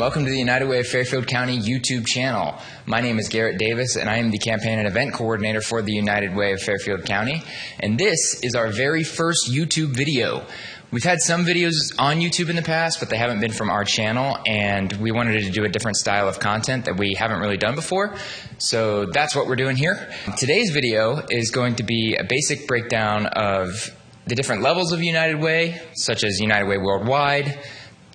welcome to the United Way of Fairfield County YouTube channel. My name is Garrett Davis, and I am the Campaign and Event Coordinator for the United Way of Fairfield County, and this is our very first YouTube video. We've had some videos on YouTube in the past, but they haven't been from our channel, and we wanted to do a different style of content that we haven't really done before, so that's what we're doing here. Today's video is going to be a basic breakdown of the different levels of United Way, such as United Way Worldwide,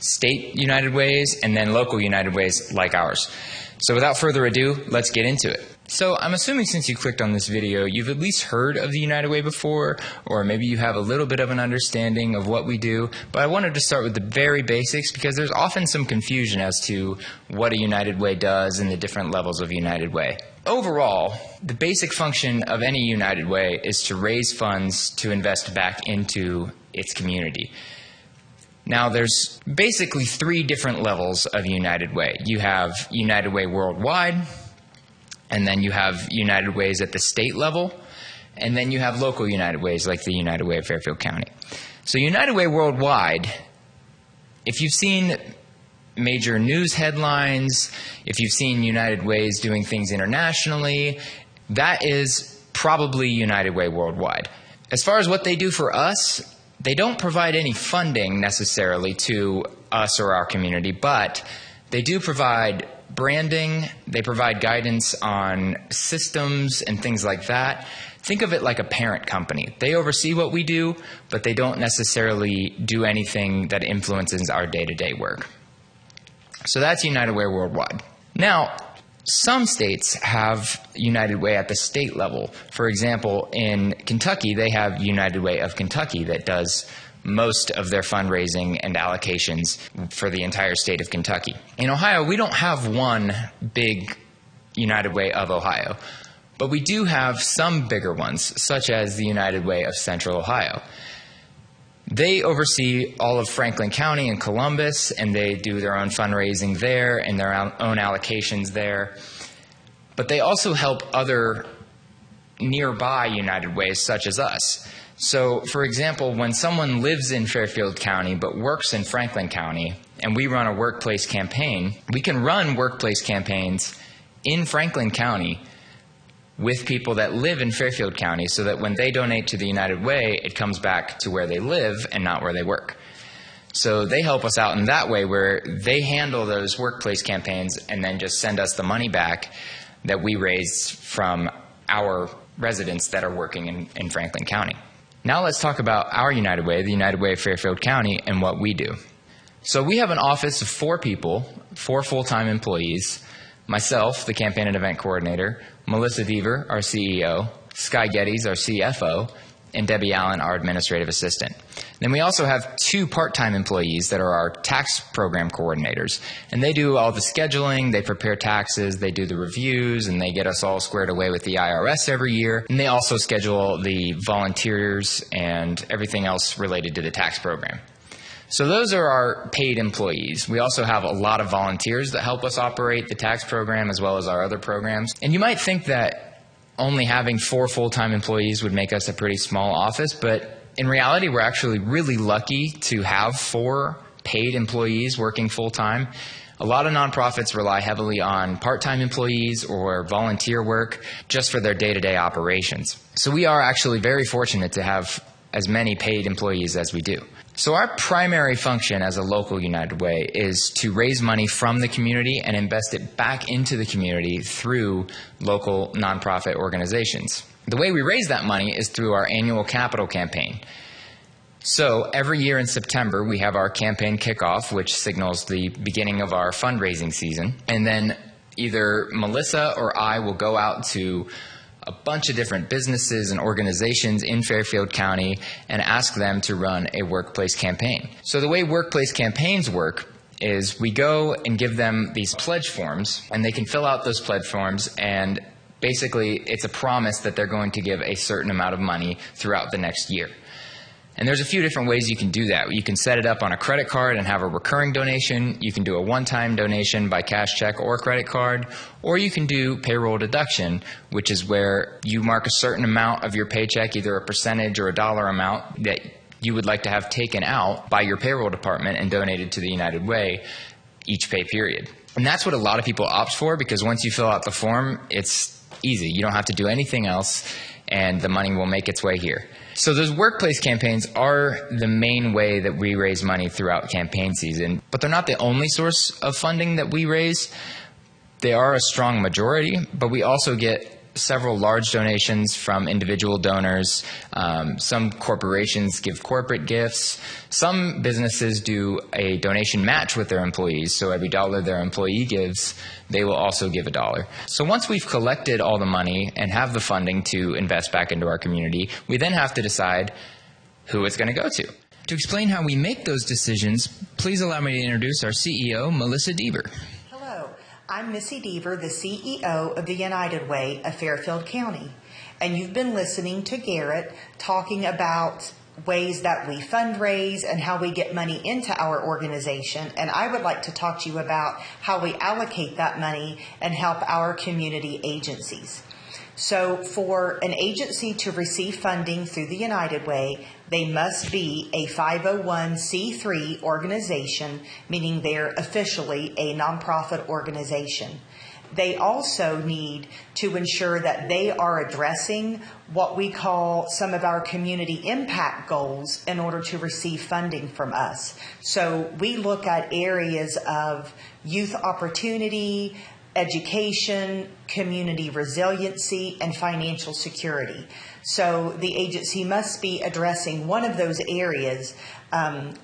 state United Ways, and then local United Ways like ours. So without further ado, let's get into it. So I'm assuming since you clicked on this video, you've at least heard of the United Way before, or maybe you have a little bit of an understanding of what we do, but I wanted to start with the very basics because there's often some confusion as to what a United Way does and the different levels of United Way. Overall, the basic function of any United Way is to raise funds to invest back into its community. Now, there's basically three different levels of United Way. You have United Way Worldwide, and then you have United Ways at the state level, and then you have local United Ways like the United Way of Fairfield County. So United Way Worldwide, if you've seen major news headlines, if you've seen United Ways doing things internationally, that is probably United Way Worldwide. As far as what they do for us, they don't provide any funding necessarily to us or our community, but they do provide branding, they provide guidance on systems and things like that. Think of it like a parent company. They oversee what we do, but they don't necessarily do anything that influences our day-to-day work. So that's United Way Worldwide. Now, some states have United Way at the state level. For example, in Kentucky, they have United Way of Kentucky that does most of their fundraising and allocations for the entire state of Kentucky. In Ohio, we don't have one big United Way of Ohio, but we do have some bigger ones, such as the United Way of Central Ohio. They oversee all of Franklin County and Columbus, and they do their own fundraising there and their own allocations there. But they also help other nearby United Ways, such as us. So, for example, when someone lives in Fairfield County but works in Franklin County, and we run a workplace campaign, we can run workplace campaigns in Franklin County with people that live in Fairfield County so that when they donate to the United Way, it comes back to where they live and not where they work. So they help us out in that way where they handle those workplace campaigns and then just send us the money back that we raise from our residents that are working in Franklin County. Now let's talk about our United Way, the United Way of Fairfield County, and what we do. So we have an office of 4 people, 4 full-time employees, myself, the Campaign and Event Coordinator, Melissa Deaver, our CEO, Sky Geddes, our CFO, and Debbie Allen, our Administrative Assistant. Then we also have 2 part-time employees that are our tax program coordinators, and they do all the scheduling, they prepare taxes, they do the reviews, and they get us all squared away with the IRS every year, and they also schedule the volunteers and everything else related to the tax program. So those are our paid employees. We also have a lot of volunteers that help us operate the tax program as well as our other programs. And you might think that only having 4 full-time employees would make us a pretty small office, but in reality, we're actually really lucky to have 4 paid employees working full-time. A lot of nonprofits rely heavily on part-time employees or volunteer work just for their day-to-day operations. So we are actually very fortunate to have as many paid employees as we do. So our primary function as a local United Way is to raise money from the community and invest it back into the community through local nonprofit organizations. The way we raise that money is through our annual capital campaign. So every year in September, we have our campaign kickoff, which signals the beginning of our fundraising season. And then either Melissa or I will go out to a bunch of different businesses and organizations in Fairfield County and ask them to run a workplace campaign. So the way workplace campaigns work is we go and give them these pledge forms, and they can fill out those pledge forms, and basically it's a promise that they're going to give a certain amount of money throughout the next year. And there's a few different ways you can do that. You can set it up on a credit card and have a recurring donation. You can do a one-time donation by cash check or credit card. Or you can do payroll deduction, which is where you mark a certain amount of your paycheck, either a percentage or a dollar amount that you would like to have taken out by your payroll department and donated to the United Way each pay period. And that's what a lot of people opt for, because once you fill out the form, it's easy. You don't have to do anything else, and the money will make its way here. So those workplace campaigns are the main way that we raise money throughout campaign season, but they're not the only source of funding that we raise. They are a strong majority, but we also get several large donations from individual donors. Some corporations give corporate gifts. Some businesses do a donation match with their employees, so every dollar their employee gives, they will also give $1. So once we've collected all the money and have the funding to invest back into our community, we then have to decide who it's going to go to. To explain how we make those decisions, please allow me to introduce our CEO, Melissa Deaver. I'm Missy Deaver, the CEO of the United Way of Fairfield County, and you've been listening to Garrett talking about ways that we fundraise and how we get money into our organization, and I would like to talk to you about how we allocate that money and help our community agencies. So for an agency to receive funding through the United Way, they must be a 501c3 organization, meaning they're officially a nonprofit organization. They also need to ensure that they are addressing what we call some of our community impact goals in order to receive funding from us. So we look at areas of youth opportunity, education, community resiliency, and financial security. So the agency must be addressing one of those areas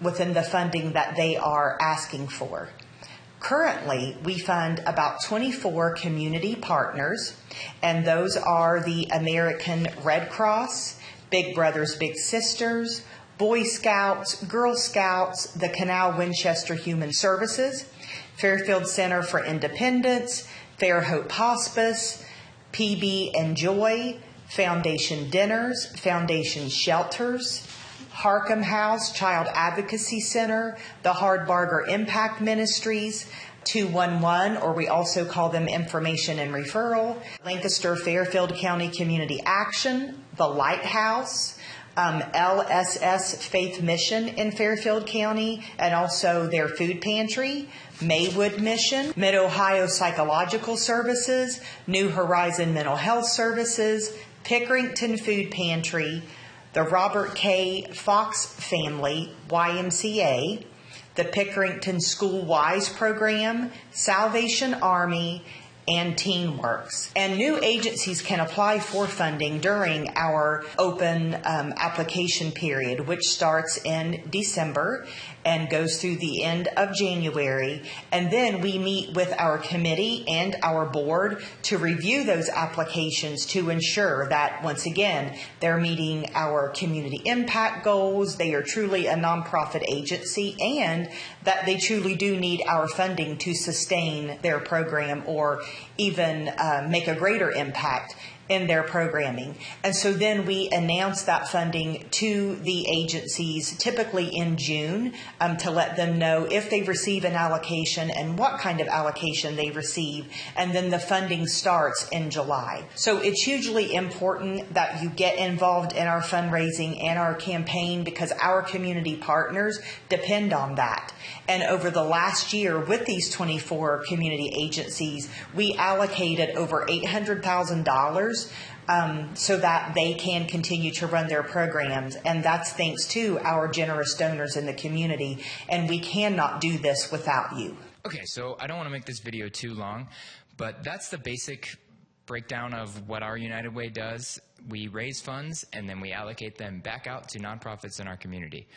within the funding that they are asking for. Currently, we fund about 24 community partners, and those are the American Red Cross, Big Brothers Big Sisters, Boy Scouts, Girl Scouts, the Canal Winchester Human Services, Fairfield Center for Independence, Fair Hope Hospice, PB and Joy, Foundation Dinners, Foundation Shelters, Harcum House Child Advocacy Center, the Hardbarger Impact Ministries, 211, or we also call them Information and Referral, Lancaster Fairfield County Community Action, the Lighthouse, LSS Faith Mission in Fairfield County, and also their food pantry, Maywood Mission, Mid-Ohio Psychological Services, New Horizon Mental Health Services, Pickerington Food Pantry, the Robert K. Fox Family YMCA, the Pickerington School Wise Program, Salvation Army, and TeenWorks. And new agencies can apply for funding during our open application period, which starts in December and goes through the end of January. And then we meet with our committee and our board to review those applications to ensure that, once again, they're meeting our community impact goals, they are truly a nonprofit agency, and that they truly do need our funding to sustain their program or even make a greater impact in their programming. And so then we announce that funding to the agencies typically in June to let them know if they receive an allocation and what kind of allocation they receive. And then the funding starts in July. So it's hugely important that you get involved in our fundraising and our campaign, because our community partners depend on that. And over the last year with these 24 community agencies, we allocated over $800,000 so that they can continue to run their programs. And that's thanks to our generous donors in the community. And we cannot do this without you. Okay, so I don't want to make this video too long, but that's the basic breakdown of what our United Way does. We raise funds and then we allocate them back out to nonprofits in our community.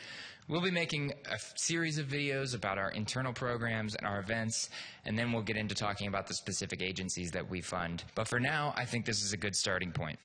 We'll be making a series of videos about our internal programs and our events, and then we'll get into talking about the specific agencies that we fund. But for now, I think this is a good starting point.